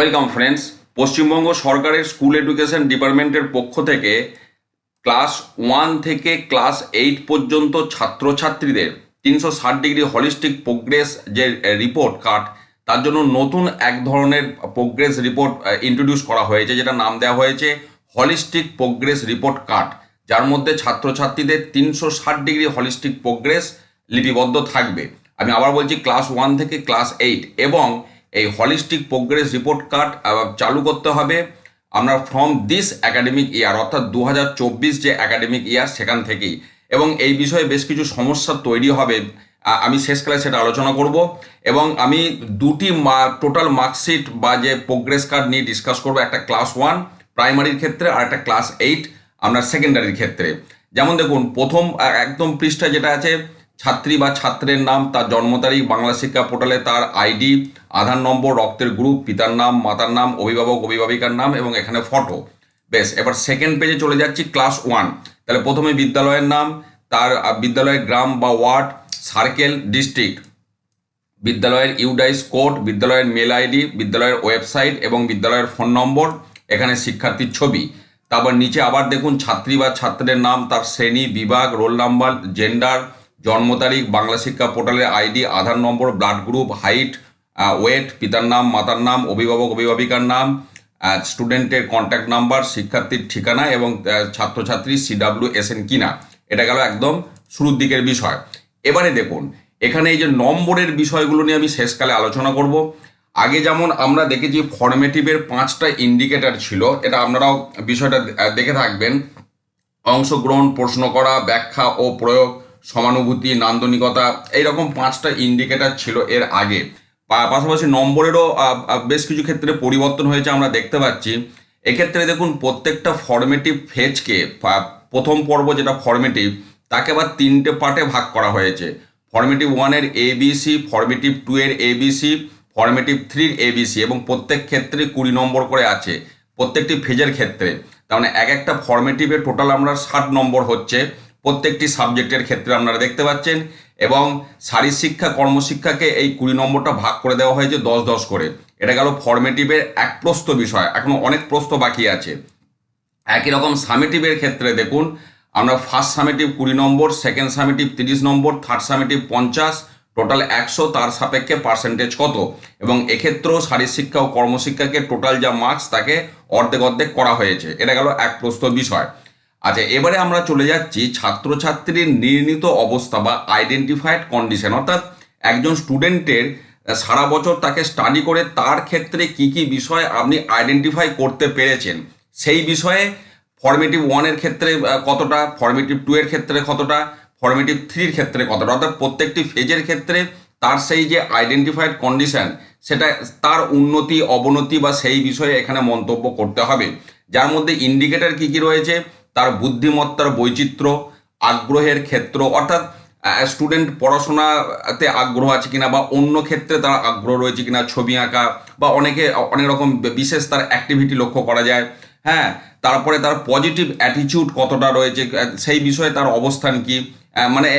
Welcome friends. Paschimbanga সরকারের school education ডিপার্টমেন্টের পক্ষ থেকে ক্লাস 1 থেকে ক্লাস 8 পর্যন্ত ছাত্রছাত্রীদের 360 ডিগ্রি হলিস্টিক প্রোগ্রেস যে রিপোর্ট কার্ড, তার জন্য নতুন এক ধরনের প্রোগ্রেস রিপোর্ট ইন্ট্রোডিউস করা হয়েছে, যেটা নাম দেওয়া হয়েছে হলিস্টিক প্রোগ্রেস রিপোর্ট কার্ড, যার মধ্যে ছাত্রছাত্রীদের 360 ডিগ্রি হলিস্টিক প্রোগ্রেস লিপিবদ্ধ থাকবে। আমি আবার বলছি, ক্লাস 1 থেকে ক্লাস 8 এবং এই হলিস্টিক প্রোগ্রেস রিপোর্ট কার্ড চালু করতে হবে আমরা ফ্রম দিস অ্যাকাডেমিক ইয়ার, অর্থাৎ 2024 যে অ্যাকাডেমিক ইয়ার সেখান থেকেই। এবং এই বিষয়ে বেশ কিছু সমস্যা তৈরি হবে, আমি শেষকালে সেটা আলোচনা করব। এবং আমি দুটি টোটাল মার্কশিট বা যে প্রোগ্রেস কার্ড নিয়ে ডিসকাস করবো, একটা ক্লাস 1 প্রাইমারির ক্ষেত্রে আর একটা ক্লাস 8 আপনার সেকেন্ডারির ক্ষেত্রে। যেমন দেখুন, প্রথম একদম পৃষ্ঠা যেটা আছে, ছাত্রী বা ছাত্রের নাম, তার জন্ম তারিখ, বাংলা শিক্ষা পোর্টালে তার আইডি, আধার নম্বর, রক্তের গ্রুপ, পিতার নাম, মাতার নাম, অভিভাবক অভিভাবিকার নাম এবং এখানে ফটো। বেশ, এবার সেকেন্ড পেজে চলে যাচ্ছি, ক্লাস 1। তাহলে প্রথমে বিদ্যালয়ের নাম, তার বিদ্যালয়ের গ্রাম বা ওয়ার্ড, সার্কেল, ডিস্ট্রিক্ট, বিদ্যালয়ের ইউডাইস কোড, বিদ্যালয়ের মেল আইডি, বিদ্যালয়ের ওয়েবসাইট এবং বিদ্যালয়ের ফোন নম্বর, এখানে শিক্ষার্থীর ছবি। তারপর নিচে আবার দেখুন, ছাত্রী বা ছাত্রের নাম, তার শ্রেণী, বিভাগ, রোল নাম্বার, জেন্ডার, জন্ম তারিখ, বাংলা শিক্ষা পোর্টালের আইডি, আধার নম্বর, ব্লাড গ্রুপ, হাইট, ওয়েট, পিতার নাম, মাতার নাম, অভিভাবক অভিভাবিকার নাম, স্টুডেন্টের কন্ট্যাক্ট নাম্বার, শিক্ষার্থীর ঠিকানা এবং ছাত্রছাত্রী CWSN কিনা। এটা গেল একদম শুরুর দিকের বিষয়। এবারে দেখুন, এখানে এই যে নম্বরের বিষয়গুলো নিয়ে আমি শেষকালে আলোচনা করব। আগে যেমন আমরা দেখেছি ফর্মেটিভের 5টা ইন্ডিকেটর ছিল, এটা আপনারাও বিষয়টা দেখে থাকবেন। অংশগ্রহণ, প্রশ্ন করা, ব্যাখ্যা ও প্রয়োগ, সমানুভূতি, নান্দনিকতা, এইরকম 5টা ইন্ডিকেটর ছিল এর আগে। পাশাপাশি নম্বরেরও বেশ কিছু ক্ষেত্রে পরিবর্তন হয়েছে আমরা দেখতে পাচ্ছি। এক্ষেত্রে দেখুন, প্রত্যেকটা ফর্মেটিভ ফেজকে, প্রথম পর্ব যেটা ফর্মেটিভ, তাকে আবার 3টে পার্টে ভাগ করা হয়েছে। ফর্মেটিভ 1-এর ABC, ফর্মেটিভ 2-এর ABC, ফর্মেটিভ 3-র ABC এবং প্রত্যেক ক্ষেত্রে 20 নম্বর করে আছে প্রত্যেকটি ফেজের ক্ষেত্রে। তার মানে এক একটা ফর্মেটিভে টোটাল আমরা 60 নম্বর হচ্ছে প্রত্যেকটি সাবজেক্টের ক্ষেত্রে, আপনারা দেখতে পাচ্ছেন। এবং শারীরশিক্ষা কর্মশিক্ষাকে এই 20 নম্বরটা ভাগ করে দেওয়া হয়েছে 10-10 করে। এটা গেল ফর্মেটিভের এক প্রস্থ বিষয়, এখনো অনেক প্রস্থ বাকি আছে। একই রকম সামেটিভের ক্ষেত্রে দেখুন, আমরা ফার্স্ট সামেটিভ 20 নম্বর, সেকেন্ড সামেটিভ 30 নম্বর, থার্ড সামেটিভ 50, টোটাল 100, তার সাপেক্ষে পার্সেন্টেজ কত। এবং এক্ষেত্রেও শারীরশিক্ষা ও কর্মশিক্ষাকে টোটাল যা মার্কস তাকে অর্ধেক অর্ধেক করা হয়েছে। এটা গেল এক প্রস্থ বিষয়। আচ্ছা, এবারে আমরা চলে যাচ্ছি ছাত্রছাত্রীর নির্ণীত অবস্থা বা আইডেন্টিফাইড কন্ডিশন, অর্থাৎ একজন স্টুডেন্টের সারা বছর তাকে স্টাডি করে তার ক্ষেত্রে কি কি বিষয় আপনি আইডেন্টিফাই করতে পেরেছেন, সেই বিষয়ে ফর্মেটিভ 1-এর ক্ষেত্রে কতটা, ফর্মেটিভ 2-এর ক্ষেত্রে কতটা, ফর্মেটিভ 3-র ক্ষেত্রে কতটা, অর্থাৎ প্রত্যেকটি ফেজের ক্ষেত্রে তার সেই যে আইডেন্টিফাইড কন্ডিশন, সেটা তার উন্নতি অবনতি বা সেই বিষয়ে এখানে মন্তব্য করতে হবে। যার মধ্যে ইন্ডিকেটর কি কি রয়েছে, তার বুদ্ধিমত্তার বৈচিত্র্য, আগ্রহের ক্ষেত্র, অর্থাৎ স্টুডেন্ট পড়াশোনাতে আগ্রহ আছে কিনা বা অন্য ক্ষেত্রে তার আগ্রহ রয়েছে কিনা, ছবি আঁকা বা অনেক রকম বিশেষ তার অ্যাক্টিভিটি লক্ষ্য করা যায়। হ্যাঁ, তারপরে তার পজিটিভ অ্যাটিটিউড কতটা রয়েছে, সেই বিষয়ে তার অবস্থান কি, মানে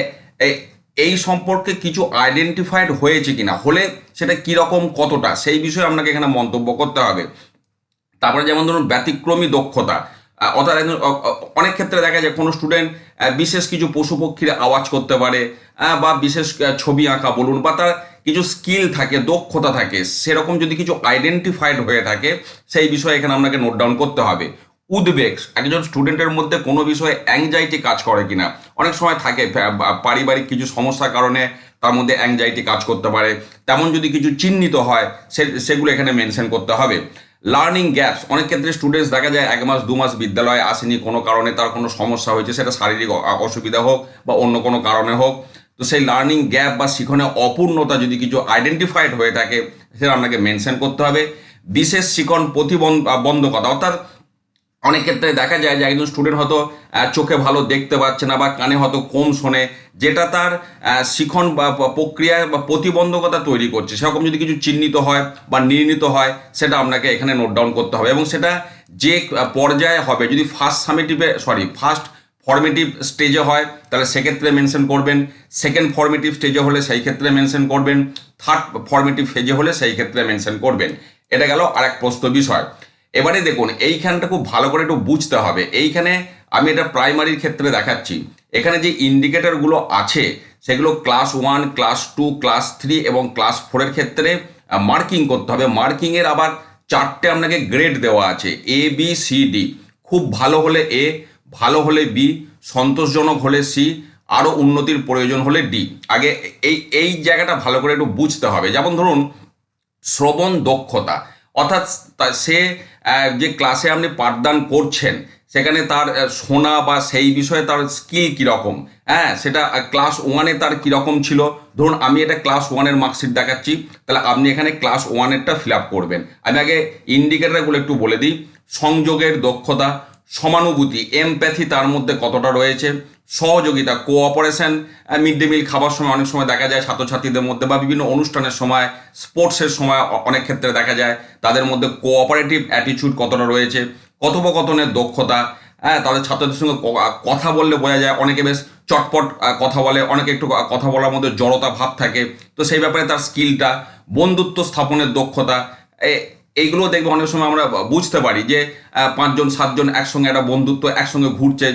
এই সম্পর্কে কিছু আইডেন্টিফাইড হয়েছে কিনা, হলে সেটা কীরকম কতটা, সেই বিষয়ে আপনাকে এখানে মন্তব্য করতে হবে। তারপরে যেমন ধরুন ব্যতিক্রমী দক্ষতা, অর্থাৎ অনেক ক্ষেত্রে দেখা যায় কোনো স্টুডেন্ট বিশেষ কিছু পশু পক্ষীর আওয়াজ করতে পারে, বা বিশেষ ছবি আঁকা বলুন, বা তার কিছু স্কিল থাকে, দক্ষতা থাকে, সেরকম যদি কিছু আইডেন্টিফাইড হয়ে থাকে সেই বিষয়ে এখানে আপনাকে নোট ডাউন করতে হবে। উদ্বেগ, একজন স্টুডেন্টের মধ্যে কোনো বিষয়ে অ্যাংজাইটি কাজ করে কিনা, অনেক সময় থাকে পারিবারিক কিছু সমস্যার কারণে তার মধ্যে অ্যাংজাইটি কাজ করতে পারে, তেমন যদি কিছু চিহ্নিত হয় সেগুলো এখানে মেনশন করতে হবে। লার্নিং গ্যাপস, অনেক ক্ষেত্রে স্টুডেন্টস দেখা যায় 1 মাস 2 মাস বিদ্যালয়ে আসেনি, কোনো কারণে তার কোনো সমস্যা হয়েছে, সেটা শারীরিক অসুবিধা হোক বা অন্য কোনো কারণে হোক। তো সেই লার্নিং গ্যাপ বা শিখনে অপূর্ণতা যদি কিছু আইডেন্টিফাইড হয়ে থাকে, সেটা আপনাকে মেনশন করতে হবে। বিশেষ শিখন প্রতিবন্ধকতা, অর্থাৎ অনেক ক্ষেত্রে দেখা যায় যে একজন স্টুডেন্ট হয়তো চোখে ভালো দেখতে পাচ্ছে না বা কানে হয়তো কম শোনে, যেটা তার শিখন বা প্রক্রিয়ায় বা প্রতিবন্ধকতা তৈরি করছে, সেরকম যদি কিছু চিহ্নিত হয় বা নির্ণীত হয়, সেটা আপনাকে এখানে নোট ডাউন করতে হবে। এবং সেটা যে পর্যায়ে হবে, যদি ফার্স্ট ফর্মেটিভ স্টেজে হয় তাহলে সেক্ষেত্রে মেনশন করবেন, সেকেন্ড ফর্মেটিভ স্টেজে হলে সেই ক্ষেত্রে মেনশন করবেন, থার্ড ফর্মেটিভ ফেজে হলে সেই ক্ষেত্রে মেনশন করবেন। এটা গেল আর এক প্রশ্ন বিষয়। এবারে দেখুন এইখানটা খুব ভালো করে একটু বুঝতে হবে। এইখানে আমি এটা প্রাইমারির ক্ষেত্রে দেখাচ্ছি, এখানে যে ইন্ডিকেটরগুলো আছে সেগুলো ক্লাস 1, ক্লাস 2, ক্লাস 3 এবং ক্লাস 4-এর ক্ষেত্রে মার্কিং করতে হবে। মার্কিংয়ের আবার 4টে আপনাকে গ্রেড দেওয়া আছে, এ বি সি ডি। খুব ভালো হলে এ, ভালো হলে বি, সন্তোষজনক হলে সি, আরও উন্নতির প্রয়োজন হলে ডি। আগে এই জায়গাটা ভালো করে একটু বুঝতে হবে। যেমন ধরুন শ্রবণ দক্ষতা, অর্থাৎ সে যে ক্লাসে আপনি পাঠদান করছেন সেখানে তার শোনা বা সেই বিষয়ে তার স্কিল কীরকম, হ্যাঁ সেটা ক্লাস 1-এ তার কীরকম ছিল। ধরুন আমি এটা ক্লাস 1-এর মার্কশিট দেখাচ্ছি, তাহলে আপনি এখানে ক্লাস 1-এরটা ফিল আপ করবেন। আমি আগে ইন্ডিকেটরগুলো একটু বলে দিই। সংযোগের দক্ষতা, সমানুভূতি এমপ্যাথি তার মধ্যে কতটা রয়েছে, সহযোগিতা কোঅপারেশন, মিড ডে মিল খাবার সময় অনেক সময় দেখা যায় ছাত্রছাত্রীদের মধ্যে বা বিভিন্ন অনুষ্ঠানের সময়, স্পোর্টসের সময় অনেক ক্ষেত্রে দেখা যায় তাদের মধ্যে কোঅপারেটিভ অ্যাটিটিউড কতটা রয়েছে, কথোপকথনের দক্ষতা, হ্যাঁ তাদের ছাত্রদের সঙ্গে কথা বললে বোঝা যায় অনেকে বেশ চটপট কথা বলে, অনেকে একটু কথা বলার মধ্যে জড়তা ভাব থাকে, তো সেই ব্যাপারে তার স্কিলটা, বন্ধুত্ব স্থাপনের দক্ষতা, এইগুলো দেখবে অনেক সময় আমরা বুঝতে পারি যে 5জন 7জন একসঙ্গে একটা বন্ধুত্ব, একসঙ্গে ঘুরছে,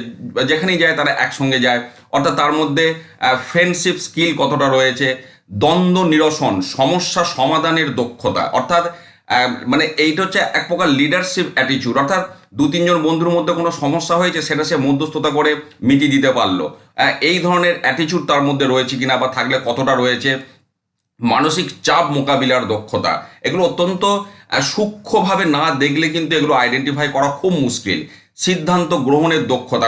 যেখানেই যায় তারা একসঙ্গে যায়, অর্থাৎ তার মধ্যে ফ্রেন্ডশিপ স্কিল কতটা রয়েছে, দ্বন্দ্ব নিরসন, সমস্যা সমাধানের দক্ষতা, অর্থাৎ মানে এইটা হচ্ছে এক প্রকার লিডারশিপ অ্যাটিটিউড, অর্থাৎ 2-3জন বন্ধুর মধ্যে কোনো সমস্যা হয়েছে সেটা সে মধ্যস্থতা করে মিটিয়ে দিতে পারলো, এই ধরনের অ্যাটিটিউড তার মধ্যে রয়েছে কিনা বা থাকলে কতটা রয়েছে। মানসিক চাপ মোকাবিলার দক্ষতা, এগুলো অত্যন্ত সূক্ষ্মভাবে না দেখলে কিন্তু এগুলো আইডেন্টিফাই করা খুব মুশকিল। সিদ্ধান্ত গ্রহণের দক্ষতা,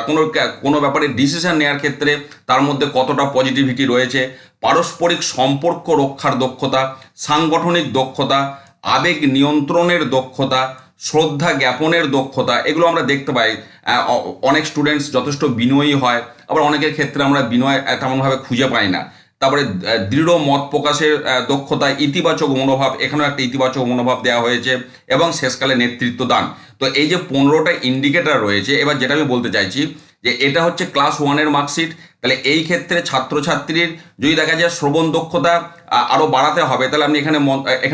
কোনো ব্যাপারে ডিসিশন নেওয়ার ক্ষেত্রে তার মধ্যে কতটা পজিটিভিটি রয়েছে, পারস্পরিক সম্পর্ক রক্ষার দক্ষতা, সাংগঠনিক দক্ষতা, আবেগ নিয়ন্ত্রণের দক্ষতা, শ্রদ্ধা জ্ঞাপনের দক্ষতা, এগুলো আমরা দেখতে পাই। অনেক স্টুডেন্টস যথেষ্ট বিনয়ী হয়, আবার অনেকের ক্ষেত্রে আমরা বিনয় তেমনভাবে খুঁজে পাই না। তারপরে দৃঢ় মত প্রকাশের দক্ষতা, ইতিবাচক মনোভাব, এখানেও একটা ইতিবাচক মনোভাব দেওয়া হয়েছে, এবং শেষকালে নেতৃত্ব দান। তো এই যে 15টা ইন্ডিকেটর রয়েছে, এবার যেটা আমি বলতে চাইছি যে এটা হচ্ছে ক্লাস 1-এর মার্কশিট। তাহলে এই ক্ষেত্রে ছাত্রছাত্রীর যদি দেখা যায় শ্রবণ দক্ষতা আরও বাড়াতে হবে, তাহলে আপনি এখানে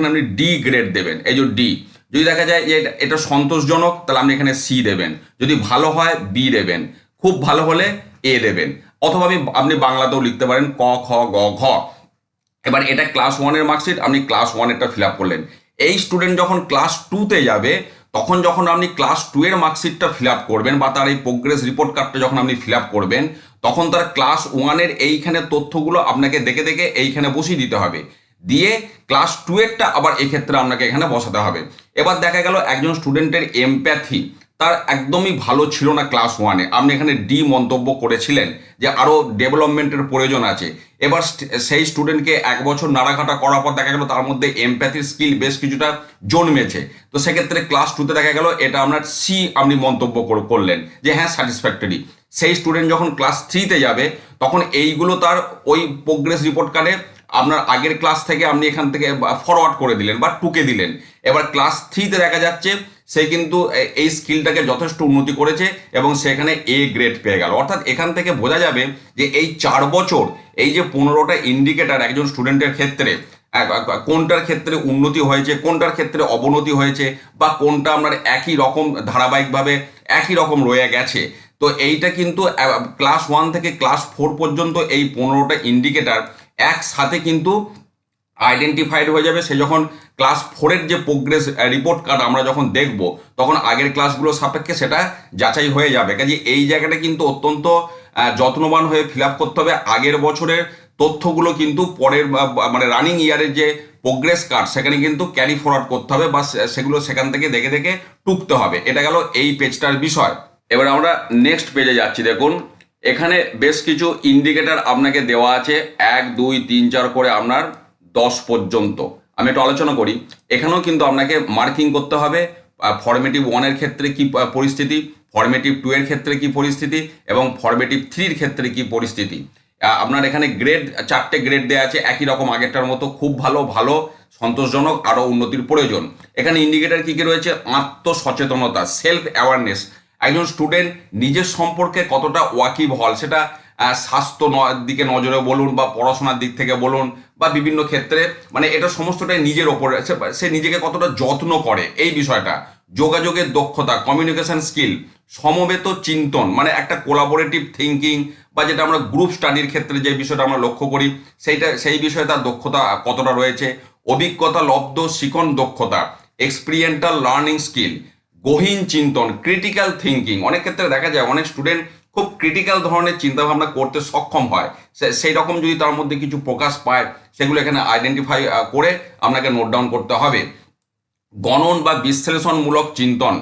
আপনি ডি গ্রেড দেবেন, এই যে ডি। যদি দেখা যায় যে এটা সন্তোষজনক, তাহলে আপনি এখানে সি দেবেন, যদি ভালো হয় বি দেবেন, খুব ভালো হলে এ দেবেন, অথবা আপনি বাংলাতেও লিখতে পারেন ক খ গ ঘ। এবার এটা ক্লাস 1-এর মার্কশিট, আপনি ক্লাস 1-এরটা ফিল আপ করলেন। এই স্টুডেন্ট যখন ক্লাস 2-তে যাবে, তখন যখন আপনি ক্লাস 2-এর মার্কশিটটা ফিল আপ করবেন বা তার এই প্রোগ্রেস রিপোর্ট কার্ডটা যখন আপনি ফিল আপ করবেন, তখন তার ক্লাস 1-এর এইখানে তথ্যগুলো আপনাকে দেখে দেখে এইখানে বসিয়ে দিতে হবে, দিয়ে ক্লাস 2-এরটা আবার এক্ষেত্রে আপনাকে এখানে বসাতে হবে। এবার দেখা গেল একজন স্টুডেন্টের এমপ্যাথি তার একদমই ভালো ছিল না ক্লাস 1-এ, আপনি এখানে ডি মন্তব্য করেছিলেন যে আরও ডেভেলপমেন্টের প্রয়োজন আছে। এবার সেই স্টুডেন্টকে 1 বছর নাড়াঘাটা করার পর দেখা গেল তার মধ্যে এমপ্যাথির স্কিল বেশ কিছুটা জন্মেছে, তো সেক্ষেত্রে ক্লাস 2-তে দেখা গেল এটা আপনার সি আপনি মন্তব্য করলেন যে হ্যাঁ স্যাটিসফ্যাক্টরি। সেই স্টুডেন্ট যখন ক্লাস 3-তে যাবে, তখন এইগুলো তার ওই প্রোগ্রেস রিপোর্ট কার্ডে আপনার আগের ক্লাস থেকে আপনি এখান থেকে ফরওয়ার্ড করে দিলেন বা টুকে দিলেন। এবার ক্লাস 3-তে দেখা যাচ্ছে সে কিন্তু এই স্কিলটাকে যথেষ্ট উন্নতি করেছে এবং সেখানে এ গ্রেড পেয়ে গেল। অর্থাৎ এখান থেকে বোঝা যাবে যে এই 4 বছর এই যে 15টা ইন্ডিকেটর একজন স্টুডেন্টের ক্ষেত্রে কোনটার ক্ষেত্রে উন্নতি হয়েছে, কোনটার ক্ষেত্রে অবনতি হয়েছে, বা কোনটা আপনার একই রকম ধারাবাহিকভাবে একই রকম রয়ে গেছে। তো এইটা কিন্তু ক্লাস 1 থেকে ক্লাস 4 পর্যন্ত এই 15টা ইন্ডিকেটর একসাথে কিন্তু আইডেন্টিফাইড হয়ে যাবে। সে যখন ক্লাস 4-এর যে প্রোগ্রেস রিপোর্ট কার্ড আমরা যখন দেখব, তখন আগের ক্লাসগুলো সাপেক্ষে সেটা যাচাই হয়ে যাবে। কাজে এই জায়গাটা কিন্তু অত্যন্ত যত্নবান হয়ে ফিল আপ করতে হবে। আগের বছরের তথ্যগুলো কিন্তু পরের মানে রানিং ইয়ারের যে প্রোগ্রেস কার্ড সেখানে কিন্তু ক্যারি ফরওয়ার্ড করতে হবে, বা সেগুলো সেখান থেকে দেখে দেখে টুকতে হবে। এটা গেল এই পেজটার বিষয়। এবার আমরা নেক্সট পেজে যাচ্ছি। দেখুন এখানে বেশ কিছু ইন্ডিকেটর আপনাকে দেওয়া আছে, 1 2 3 4 করে আপনার 10 পর্যন্ত। আমি একটু আলোচনা করি। এখানেও কিন্তু আপনাকে মার্কিং করতে হবে ফরমেটিভ 1-এর ক্ষেত্রে কি পরিস্থিতি, ফরমেটিভ 2-এর ক্ষেত্রে কি পরিস্থিতি, এবং ফরমেটিভ 3-র ক্ষেত্রে কি পরিস্থিতি। আপনার এখানে গ্রেড 4টে গ্রেড দেওয়া আছে, একই রকম আগেরটার মতো, খুব ভালো, ভালো, সন্তোষজনক, আরও উন্নতির প্রয়োজন। এখানে ইন্ডিকেটর কী কী রয়েছে, আত্মসচেতনতা, সেলফ অ্যাওয়ারনেস, একজন স্টুডেন্ট নিজের সম্পর্কে কতটা ওয়াকিবহাল সেটা স্বাস্থ্য দিকে নজরে বলুন বা পড়াশোনার দিক থেকে বলুন বা বিভিন্ন ক্ষেত্রে, মানে এটা সমস্তটাই নিজের ওপরে, সে নিজেকে কতটা যত্ন করে এই বিষয়টা, যোগাযোগের দক্ষতা, কমিউনিকেশন স্কিল, সমবেত চিন্তন, মানে একটা কোলাবোরেটিভ থিঙ্কিং বা যেটা আমরা গ্রুপ স্টাডির ক্ষেত্রে যে বিষয়টা আমরা লক্ষ্য করি সেই বিষয়ে তার দক্ষতা কতটা রয়েছে, অভিজ্ঞতা লব্ধ শিখন দক্ষতা, এক্সপিরিয়েন্টাল লার্নিং স্কিল, গহীন চিন্তন, ক্রিটিক্যাল থিঙ্কিং। অনেক ক্ষেত্রে দেখা যায় অনেক স্টুডেন্ট খুব ক্রিটিক্যাল ধরনের চিন্তাভাবনা করতে সক্ষম হয়, সেই রকম যদি তার মধ্যে কিছু প্রকাশ পায় সেগুলো এখানে আইডেন্টিফাই করে আপনাকে নোট ডাউন করতে হবে। গণন বা বিশ্লেষণমূলক চিন্তন,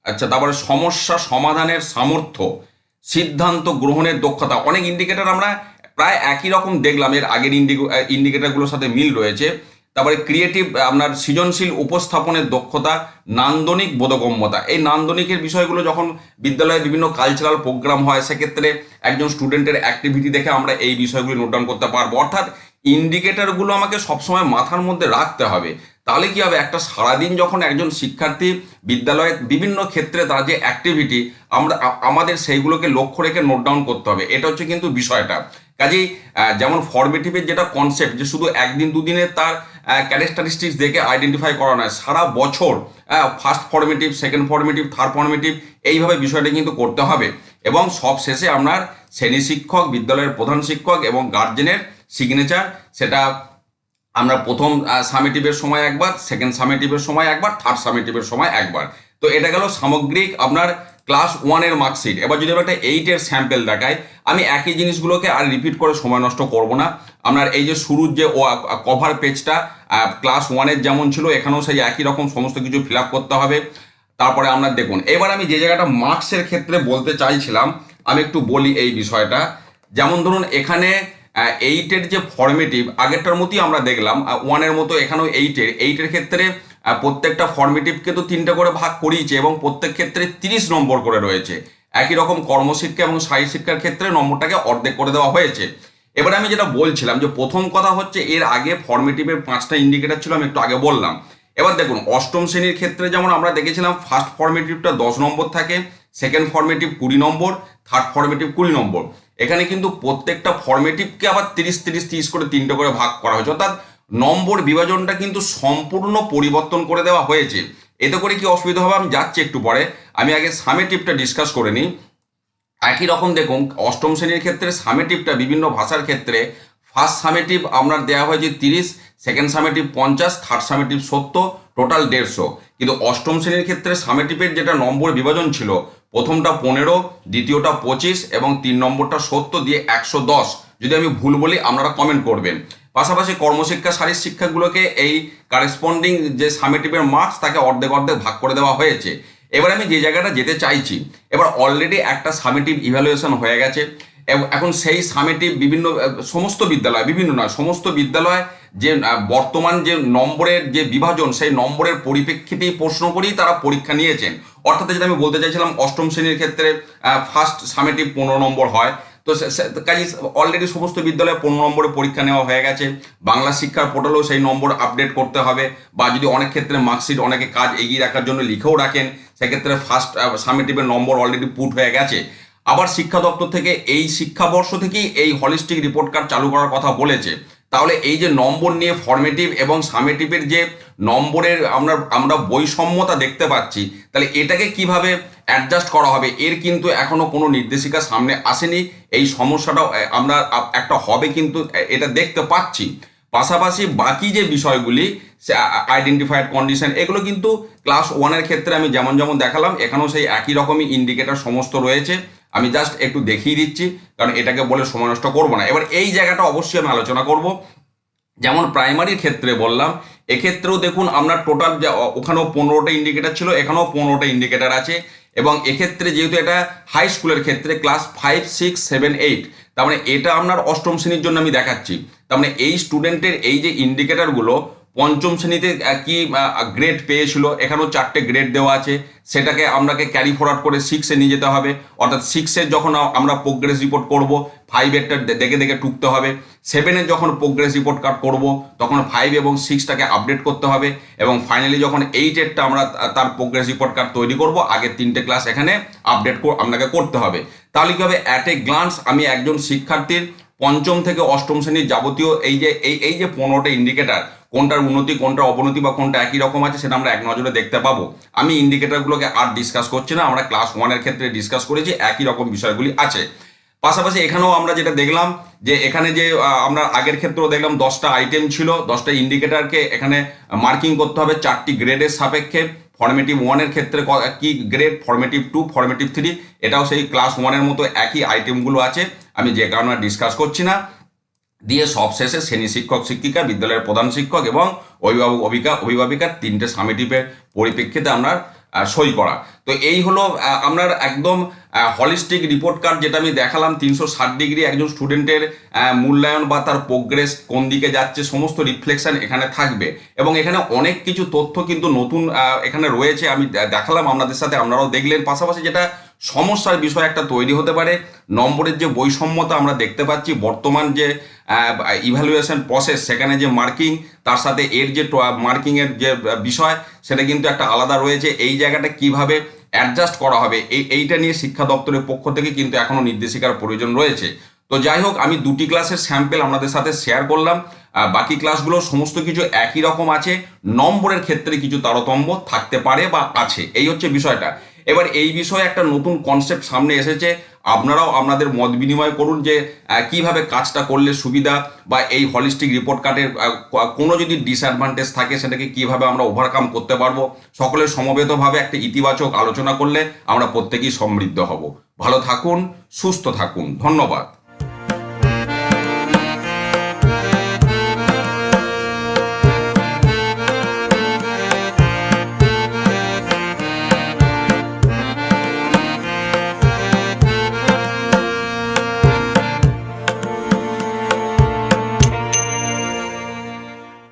আচ্ছা, তারপরে সমস্যা সমাধানের সামর্থ্য, সিদ্ধান্ত গ্রহণের দক্ষতা। অনেক ইন্ডিকেটর আমরা প্রায় একই রকম দেখলাম, এর আগের ইন্ডিকেটরগুলোর সাথে মিল রয়েছে। তারপরে ক্রিয়েটিভ, আপনার সৃজনশীল উপস্থাপনের দক্ষতা, নান্দনিক বোধগম্যতা। এই নান্দনিকের বিষয়গুলো যখন বিদ্যালয়ে বিভিন্ন কালচারাল প্রোগ্রাম হয় সেক্ষেত্রে একজন স্টুডেন্টের অ্যাক্টিভিটি দেখে আমরা এই বিষয়গুলি নোট ডাউন করতে পারবো। অর্থাৎ ইন্ডিকেটরগুলো আমাকে সবসময় মাথার মধ্যে রাখতে হবে। তাহলে কি হবে, একটা সারাদিন যখন একজন শিক্ষার্থী বিদ্যালয়ে বিভিন্ন ক্ষেত্রে তার যে অ্যাক্টিভিটি আমাদের সেইগুলোকে লক্ষ্য রেখে নোট ডাউন করতে হবে। এটা হচ্ছে কিন্তু বিষয়টা। কাজেই যেমন ফরমেটিভের যেটা কনসেপ্ট, যে শুধু একদিন দুদিনে তার ক্যারেক্টারিস্টিক্স দেখে আইডেন্টিফাই করা নয়, সারা বছর first formative, second formative, third formative, এইভাবে বিষয়টা কিন্তু করতে হবে। এবং সব শেষে আপনার শ্রেণী শিক্ষক, বিদ্যালয়ের প্রধান শিক্ষক এবং গার্জেনের সিগনেচার, সেটা আমরা প্রথম সামেটিভের সময় একবার, সেকেন্ড সামেটিভের সময় একবার, থার্ড সামেটিভের সময় একবার। তো এটা গেল সামগ্রিক আপনার ক্লাস 1-এর মার্কশিট। এবার যদি আমরা একটা 8-এর স্যাম্পেল দেখাই, আমি একই জিনিসগুলোকে আর রিপিট করে সময় নষ্ট করব না। আপনার এই যে শুরুর যে কভার পেজটা ক্লাস 1-এর যেমন ছিল, এখানেও সেই একই রকম সমস্ত কিছু ফিল আপ করতে হবে। তারপরে আমরা দেখুন, এবার আমি যে জায়গাটা মার্কসের ক্ষেত্রে বলতে চাইছিলাম আমি একটু বলি এই বিষয়টা। যেমন ধরুন এখানে 8-এর যে ফর্মেটিভ আগেরটার মতোই আমরা দেখলাম, 1-এর মতো এখানেও 8-এর ক্ষেত্রে প্রত্যেকটা ফর্মেটিভকে তো 3টে করে ভাগ করিয়েছে এবং প্রত্যেক ক্ষেত্রে 30 নম্বর করে রয়েছে। একই রকম কর্মশিক্ষা এবং শারীরশিক্ষার ক্ষেত্রে নম্বরটাকে অর্ধেক করে দেওয়া হয়েছে। এবারে আমি যেটা বলছিলাম যে প্রথম কথা হচ্ছে, এর আগে ফর্মেটিভের 5টা ইন্ডিকেটর ছিল, আমি একটু আগে বললাম। এবার দেখুন অষ্টম শ্রেণীর ক্ষেত্রে যেমন আমরা দেখেছিলাম ফার্স্ট ফর্মেটিভটা 10 নম্বর থাকে, সেকেন্ড ফর্মেটিভ 20 নম্বর, থার্ড ফর্মেটিভ 20 নম্বর। এখানে কিন্তু প্রত্যেকটা ফর্মেটিভকে আবার 30 করে 3টে করে ভাগ করা হয়েছে, অর্থাৎ নম্বর বিভাজনটা কিন্তু সম্পূর্ণ পরিবর্তন করে দেওয়া হয়েছে। এতে করে কি অসুবিধা হবে আমি যাচ্ছি একটু পরে, আমি আগে সামেটিভটা ডিসকাস করে নিই। একই রকম দেখুন অষ্টম শ্রেণীর ক্ষেত্রে সামেটিভটা বিভিন্ন ভাষার ক্ষেত্রে ফার্স্ট সামেটিভ আপনার দেওয়া হয়েছে 30, second summative 50, third summative 70, total 150। কিন্তু অষ্টম শ্রেণীর ক্ষেত্রে সামেটিভের যেটা নম্বর বিভাজন ছিল, প্রথমটা 15, দ্বিতীয়টা 25 এবং 3 নম্বরটা 70 দিয়ে 110। যদি আমি ভুল বলি আপনারা কমেন্ট করবেন। পাশাপাশি কর্মশিক্ষা শারীর শিক্ষাগুলোকে এই কারেসপন্ডিং যে সামেটিভের মার্কস তাকে অর্ধেক অর্ধেক ভাগ করে দেওয়া হয়েছে। এবার আমি যে জায়গাটা যেতে চাইছি, এবার অলরেডি একটা সামেটিভ ইভ্যালুয়েশন হয়ে গেছে। এখন সেই সামেটিভ বিভিন্ন সমস্ত বিদ্যালয়, বিভিন্ন নয় সমস্ত বিদ্যালয় যে বর্তমান যে নম্বরের যে বিভাজন, সেই নম্বরের পরিপ্রেক্ষিতেই প্রশ্ন করেই তারা পরীক্ষা নিয়েছেন। অর্থাৎ যেটা আমি বলতে চাইছিলাম, অষ্টম শ্রেণীর ক্ষেত্রে ফার্স্ট সামেটিভ 15 নম্বর হয়, তো কাজে অলরেডি সমস্ত বিদ্যালয়ে 15 নম্বরে পরীক্ষা নেওয়া হয়ে গেছে। বাংলা শিক্ষার পোর্টালেও সেই নম্বর আপডেট করতে হবে, বা যদি অনেক ক্ষেত্রে মার্কশিট অনেকে কাজ এগিয়ে রাখার জন্য লিখেও রাখেন, সেক্ষেত্রে ফার্স্ট সামেটিভের নম্বর অলরেডি পুট হয়ে গেছে। আবার শিক্ষা দপ্তর থেকে এই শিক্ষাবর্ষ থেকেই এই হলিস্টিক রিপোর্ট কার্ড চালু করার কথা বলেছে। তাহলে এই যে নম্বর নিয়ে ফর্মেটিভ এবং সামেটিভের যে নম্বরের আমরা বৈষম্যতা দেখতে পাচ্ছি, তাহলে এটাকে কিভাবে অ্যাডজাস্ট করা হবে, এর কিন্তু এখনো কোনো নির্দেশিকা সামনে আসেনি। এই সমস্যাটাও আমরা একটা হবে কিন্তু এটা দেখতে পাচ্ছি। পাশাপাশি বাকি যে বিষয়গুলি আইডেন্টিফাইড কন্ডিশন, এগুলো কিন্তু ক্লাস 1-এর ক্ষেত্রে আমি যেমন যেমন দেখালাম, এখানেও সেই একই রকমই ইন্ডিকেটর সমস্ত রয়েছে। আমি জাস্ট একটু দেখিয়ে দিচ্ছি, কারণ এটাকে বলে সময় নষ্ট করবো না। এবার এই জায়গাটা অবশ্যই আমি আলোচনা করব। যেমন প্রাইমারির ক্ষেত্রে বললাম, এক্ষেত্রেও দেখুন আমরা টোটাল ওখানেও 15টা ইন্ডিকেটর ছিল, এখানেও 15টা ইন্ডিকেটর আছে। এবং এক্ষেত্রে যেহেতু এটা হাই স্কুলের ক্ষেত্রে ক্লাস 5, 6, 7, 8, তার মানে এটা আপনার অষ্টম শ্রেণীর জন্য আমি দেখাচ্ছি। তার মানে এই স্টুডেন্টের এই যে ইন্ডিকেটরগুলো পঞ্চম শ্রেণীতে কি গ্রেড পেয়েছিল, এখানেও 4টে গ্রেড দেওয়া আছে, সেটাকে আপনাকে ক্যারি ফরওয়ার্ড করে 6-এ নিয়ে যেতে হবে। অর্থাৎ 6-এর যখন আমরা প্রোগ্রেস রিপোর্ট করব, 5-এরটা দেখে দেখে টুকতে হবে। 7-এর যখন প্রোগ্রেস রিপোর্ট কার্ড করব তখন 5 এবং 6টাকে আপডেট করতে হবে, এবং ফাইনালি যখন 8-এরটা আমরা তার প্রোগ্রেস রিপোর্ট কার্ড তৈরি করব, আগের 3টে ক্লাস এখানে আপডেট আপনাকে করতে হবে। তাহলে কি হবে, অ্যাট এ গ্লান্স আমি একজন শিক্ষার্থীর পঞ্চম থেকে অষ্টম শ্রেণীর যাবতীয় এই যে 15টা ইন্ডিকেটার, কোনটার উন্নতি কোনটার অবনতি বা কোনটা একই রকম আছে সেটা আমরা এক নজরে দেখতে পাবো। আমি ইন্ডিকেটারগুলোকে আর ডিসকাস করছি না, আমরা ক্লাস 1-এর ক্ষেত্রে ডিসকাস করেছি, একই রকম বিষয়গুলি আছে। পাশাপাশি এখানেও আমরা যেটা দেখলাম যে এখানে যে আমরা আগের ক্ষেত্রেও দেখলাম 10টা আইটেম ছিল, 10টা ইন্ডিকেটারকে এখানে মার্কিং করতে হবে 4টি গ্রেডের সাপেক্ষে। ফর্মেটিভ 1-এর ক্ষেত্রে কি গ্রেড, ফর্মেটিভ 2, ফর্মেটিভ 3, এটাও সেই ক্লাস 1-এর মতো একই আইটেমগুলো আছে, আমি যে কারণে ডিসকাস করছি না। দিয়ে সবশেষে শ্রেণী শিক্ষক শিক্ষিকা, বিদ্যালয়ের প্রধান শিক্ষক এবং অভিভাবক অভিভাবিকার 3টে সামেটিভের পরিপ্রেক্ষিতে আমরা সই করা। তো এই হলো আপনার একদম হলিস্টিক রিপোর্ট কার্ড, যেটা আমি দেখালাম 360 ডিগ্রি একজন স্টুডেন্টের মূল্যায়ন বা তার প্রোগ্রেস কোন দিকে যাচ্ছে সমস্ত রিফ্লেকশন এখানে থাকবে। এবং এখানে অনেক কিছু তথ্য কিন্তু নতুন এখানে রয়েছে, আমি দেখালাম আপনাদের সাথে, আপনারাও দেখলেন। পাশাপাশি যেটা সমস্যার বিষয় একটা তৈরি হতে পারে, নম্বরের যে বৈষম্যতা আমরা দেখতে পাচ্ছি, বর্তমান যে ইভ্যালুয়েশন প্রসেস সেখানে যে মার্কিং, তার সাথে এর যে মার্কিংয়ের যে বিষয় সেটা কিন্তু একটা আলাদা রয়েছে। এই জায়গাটা কিভাবে অ্যাডজাস্ট করা হবে এইটা নিয়ে শিক্ষা দপ্তরের পক্ষ থেকে কিন্তু এখনও নির্দেশিকার প্রয়োজন রয়েছে। তো যাই হোক, আমি 2টি ক্লাসের স্যাম্পেল আপনাদের সাথে শেয়ার করলাম, বাকি ক্লাসগুলো সমস্ত কিছু একই রকম আছে, নম্বরের ক্ষেত্রে কিছু তারতম্য থাকতে পারে বা আছে, এই হচ্ছে বিষয়টা। এবার এই বিষয়ে একটা নতুন কনসেপ্ট সামনে এসেছে, আপনারাও আপনাদের মত বিনিময় করুন যে কিভাবে কাজটা করলে সুবিধা, বা এই হলিস্টিক রিপোর্ট কার্ডের কোনো যদি ডিসঅ্যাডভান্টেজ থাকে সেটাকে কিভাবে আমরা ওভারকাম করতে পারবো। সকলের সমবেতভাবে একটা ইতিবাচক আলোচনা করলে আমরা প্রত্যেকেই সমৃদ্ধ হব। ভালো থাকুন, সুস্থ থাকুন, ধন্যবাদ।